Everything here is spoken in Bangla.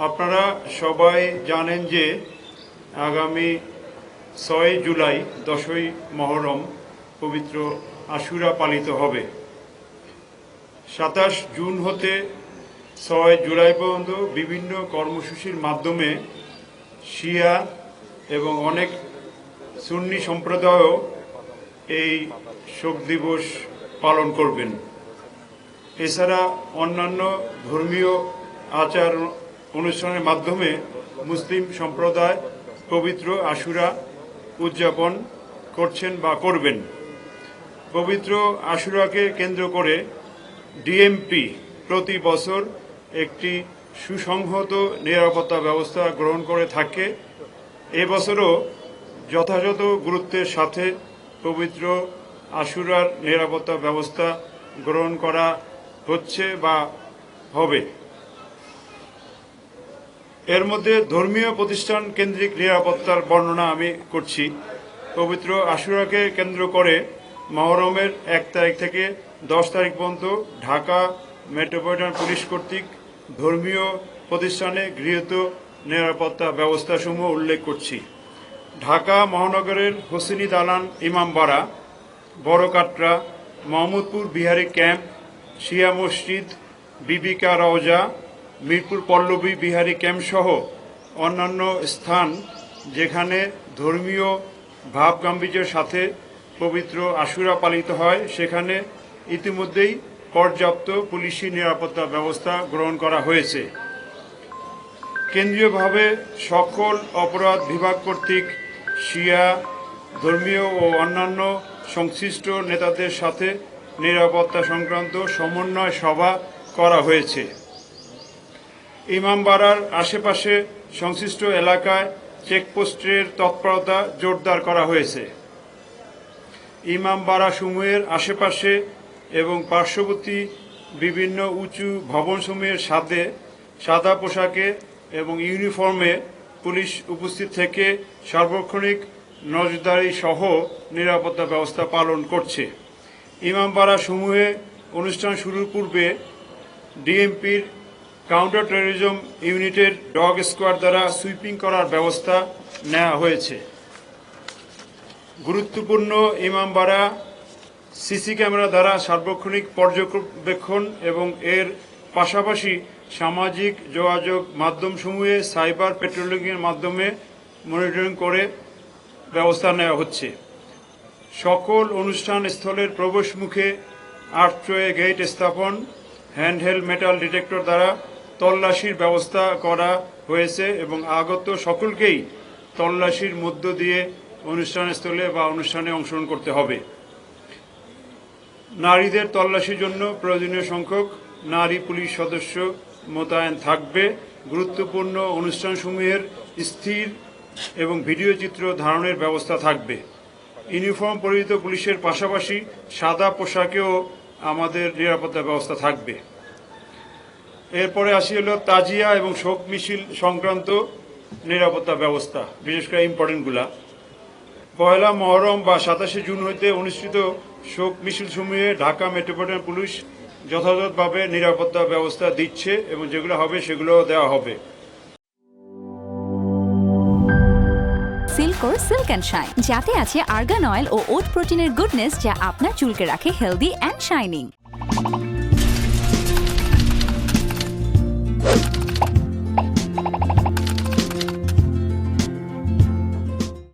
আপনারা সবাই জানেন যে আগামী ৬ জুলাই ১০ই মহরম পবিত্র আশুরা পালিত হবে। ২৭ জুন হতে ৬ জুলাই পর্যন্ত বিভিন্ন কর্মসূচির মাধ্যমে শিয়া এবং অনেক সুন্নি সম্প্রদায়ও এই শোক দিবস পালন করবেন। এছাড়া অন্যান্য ধর্মীয় আচার অনুষ্ঠানের মাধ্যমে মুসলিম সম্প্রদায় পবিত্র আশুরা উদযাপন করছেন বা করবেন। পবিত্র আশুরাকে কেন্দ্র করে ডিএমপি প্রতি বছর একটি সুসংহত নিরাপত্তা ব্যবস্থা গ্রহণ করে থাকে। এবছরও যথাযথ গুরুত্বের সাথে পবিত্র আশুরার নিরাপত্তা ব্যবস্থা গ্রহণ করা হচ্ছে বা হবে। এর মধ্যে ধর্মীয় প্রতিষ্ঠান কেন্দ্রিক নিরাপত্তার বর্ণনা আমি করছি। পবিত্র আশুরাকে কেন্দ্র করে মহরমের ১ তারিখ থেকে ১০ তারিখ পর্যন্ত ঢাকা মেট্রোপলিটন পুলিশ কর্তৃক ধর্মীয় প্রতিষ্ঠানে গৃহীত নিরাপত্তা ব্যবস্থাসমূহ উল্লেখ করছি। ঢাকা মহানগরের হোসেনি দালান, ইমামবাড়া, বড় কাটরা, মোহাম্মদপুর বিহারি ক্যাম্প, শিয়া মসজিদ, বিবিকা রওজা, মিরপুর পল্লবী বিহারি ক্যাম্প সহ অন্যান্য স্থান যেখানে ধর্মীয় ভাব গাম্ভীর্যের সাথে পবিত্র আশুরা পালিত হয় সেখানে ইতিমধ্যেই পর্যাপ্ত পুলিশি নিরাপত্তা ব্যবস্থা গ্রহণ করা হয়েছে। কেন্দ্রীয়ভাবে সকল অপরাধ বিভাগ কর্তৃক শিয়া, ধর্মীয় ও অন্যান্য সংশ্লিষ্ট নেতাদের সাথে নিরাপত্তা সংক্রান্ত সমন্বয় সভা করা হয়েছে। ইমামবাড়ার আশেপাশে সংশ্লিষ্ট এলাকায় চেকপোস্টের তৎপরতা জোরদার করা হয়েছে। ইমামবাড়া সমূহের আশেপাশে এবং পার্শ্ববর্তী বিভিন্ন উঁচু ভবনসমূহের সাথে সাদা পোশাকে এবং ইউনিফর্মে পুলিশ উপস্থিত থেকে সার্বক্ষণিক নজরদারি সহ নিরাপত্তা ব্যবস্থা পালন করছে। ইমামবাড়া সমূহে অনুষ্ঠান শুরুর পূর্বে ডিএমপির কাউন্টার টেরোরিজম ইউনিটের ডগ স্কোয়াড দ্বারা সুইপিং করার ব্যবস্থা নেওয়া হয়েছে। গুরুত্বপূর্ণ ইমামবাড়া সিসি ক্যামেরা দ্বারা সার্বক্ষণিক পর্যবেক্ষণ এবং এর পাশাপাশি সামাজিক যোগাযোগ মাধ্যমসমূহে সাইবার পেট্রোলিংয়ের মাধ্যমে মনিটরিং করে ব্যবস্থা নেওয়া হচ্ছে। সকল অনুষ্ঠান স্থলের প্রবেশ মুখে আর্চওয়ে গেট স্থাপন, হ্যান্ডহেল্ড মেটাল ডিটেক্টর দ্বারা তল্লাশির ব্যবস্থা করা হয়েছে এবং আগত সকলকেই তল্লাশির মধ্য দিয়ে অনুষ্ঠানস্থলে বা অনুষ্ঠানে অংশগ্রহণ করতে হবে। নারীদের তল্লাশির জন্য প্রয়োজনীয় সংখ্যক নারী পুলিশ সদস্য মোতায়েন থাকবে। গুরুত্বপূর্ণ অনুষ্ঠানসমূহের স্থির এবং ভিডিও চিত্র ধারণের ব্যবস্থা থাকবে। ইউনিফর্ম পরিহিত পুলিশের পাশাপাশি সাদা পোশাকেও আমাদের নিরাপত্তা ব্যবস্থা থাকবে। এরপরে আসি হল তাজিয়া এবং শোক মিছিল সংক্রান্ত নিরাপত্তা ব্যবস্থা, বিশেষ করে ইম্পর্টেন্টগুলা। পয়লা মহরম বা ২৭শে জুন হইতে অনুষ্ঠিত শোক মিছিল সমূহে ঢাকা মেট্রোপলিটন পুলিশ যথাযথভাবে নিরাপত্তা ব্যবস্থা দিচ্ছে এবং যেগুলো হবে সেগুলো দেওয়া হবে। সিল্কোর সিল্ক অ্যান্ড শাইন, যাতে আছে আর্গান অয়েল ও ওট প্রোটিনের গুডনেস, যা আপনার চুলকে রাখে হেলদি অ্যান্ড শাইনিং।